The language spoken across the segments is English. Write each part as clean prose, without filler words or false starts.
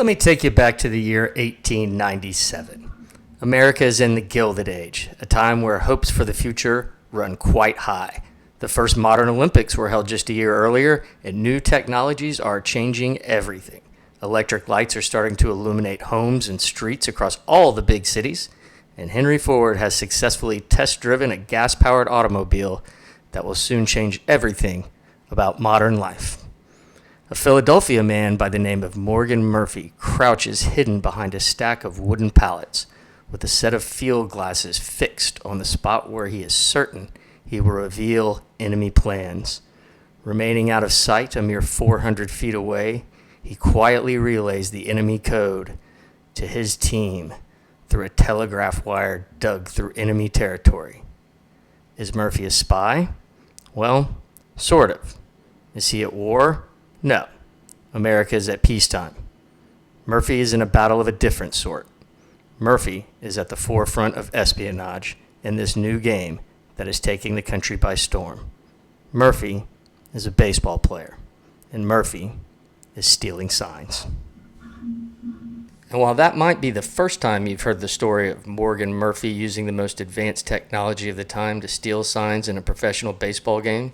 Let me take you back to the year 1897. America is in the Gilded Age, a time where hopes for the future run quite high. The first modern Olympics were held just a year earlier, and new technologies are changing everything. Electric lights are starting to illuminate homes and streets across all the big cities, and Henry Ford has successfully test-driven a gas-powered automobile that will soon change everything about modern life. A Philadelphia man by the name of Morgan Murphy crouches hidden behind a stack of wooden pallets with a set of field glasses fixed on the spot where he is certain he will reveal enemy plans. Remaining out of sight a mere 400 feet away, he quietly relays the enemy code to his team through a telegraph wire dug through enemy territory. Is Murphy a spy? Well, sort of. Is he at war? No. America is at peacetime. Murphy is in a battle of a different sort. Murphy is at the forefront of espionage in this new game that is taking the country by storm. Murphy is a baseball player, and Murphy is stealing signs. And while that might be the first time you've heard the story of Morgan Murphy using the most advanced technology of the time to steal signs in a professional baseball game,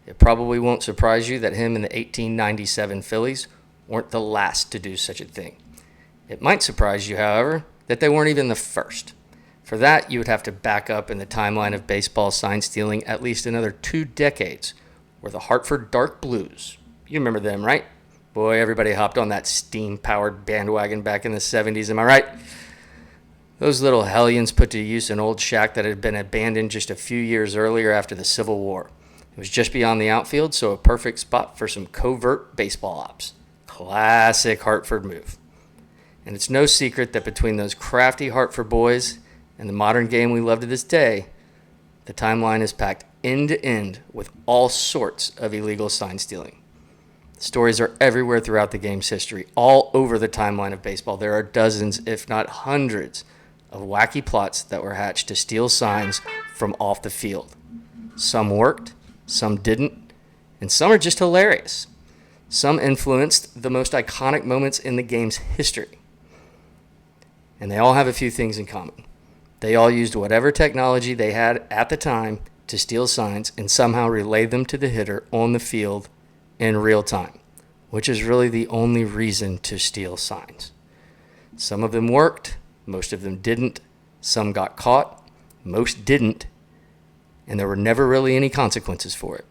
it probably won't surprise you that him and the 1897 Phillies weren't the last to do such a thing. It might surprise you, however, that they weren't even the first. For that, you would have to back up in the timeline of baseball sign stealing at least another 2 decades, where the Hartford Dark Blues, you remember them, right? Boy, everybody hopped on that steam-powered bandwagon back in the 70s, am I right? Those little hellions put to use an old shack that had been abandoned just a few years earlier after the Civil War. It was just beyond the outfield, so a perfect spot for some covert baseball ops. Classic Hartford move. And it's no secret that between those crafty Hartford boys and the modern game we love to this day, the timeline is packed end to end with all sorts of illegal sign stealing. Stories are everywhere throughout the game's history, all over the timeline of baseball. There are dozens, if not hundreds, of wacky plots that were hatched to steal signs from off the field. Some worked, some didn't, and some are just hilarious. Some influenced the most iconic moments in the game's history. And they all have a few things in common. They all used whatever technology they had at the time to steal signs and somehow relay them to the hitter on the field in real time, which is really the only reason to steal signs. Some of them worked, most of them didn't, some got caught, most didn't, and there were never really any consequences for it.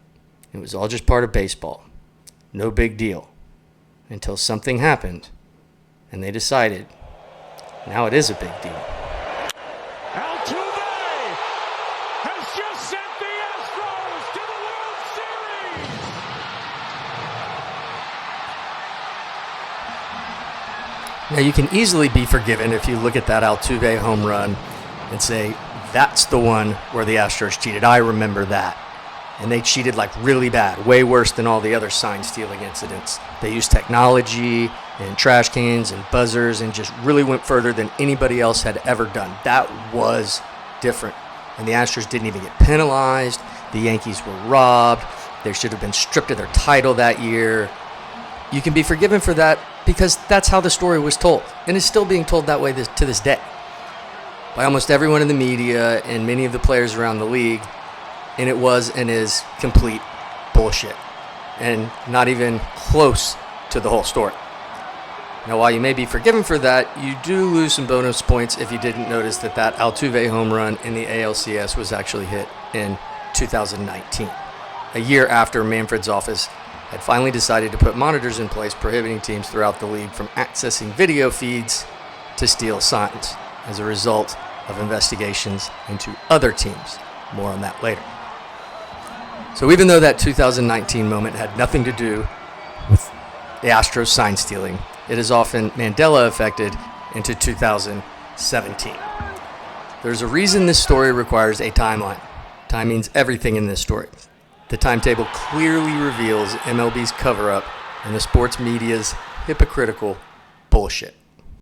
It was all just part of baseball. No big deal. Until something happened, and they decided, now it is a big deal. Altuve has just sent the Astros to the World Series! Now, you can easily be forgiven if you look at that Altuve home run and say, that's the one where the Astros cheated. I remember that. And they cheated like really bad, way worse than all the other sign stealing incidents. They used technology and trash cans and buzzers and just really went further than anybody else had ever done. That was different. And the Astros didn't even get penalized. The Yankees were robbed. They should have been stripped of their title that year. You can be forgiven for that because that's how the story was told. And it's still being told that way to this day by almost everyone in the media and many of the players around the league. And it was and is complete bullshit and not even close to the whole story. Now, while you may be forgiven for that, you do lose some bonus points if you didn't notice that Altuve home run in the ALCS was actually hit in 2019, a year after Manfred's office had finally decided to put monitors in place prohibiting teams throughout the league from accessing video feeds to steal signs as a result of investigations into other teams. More on that later. So even though that 2019 moment had nothing to do with the Astros sign stealing, it is often Mandela affected into 2017. There's a reason this story requires a timeline. Time means everything in this story. The timetable clearly reveals MLB's cover-up and the sports media's hypocritical bullshit.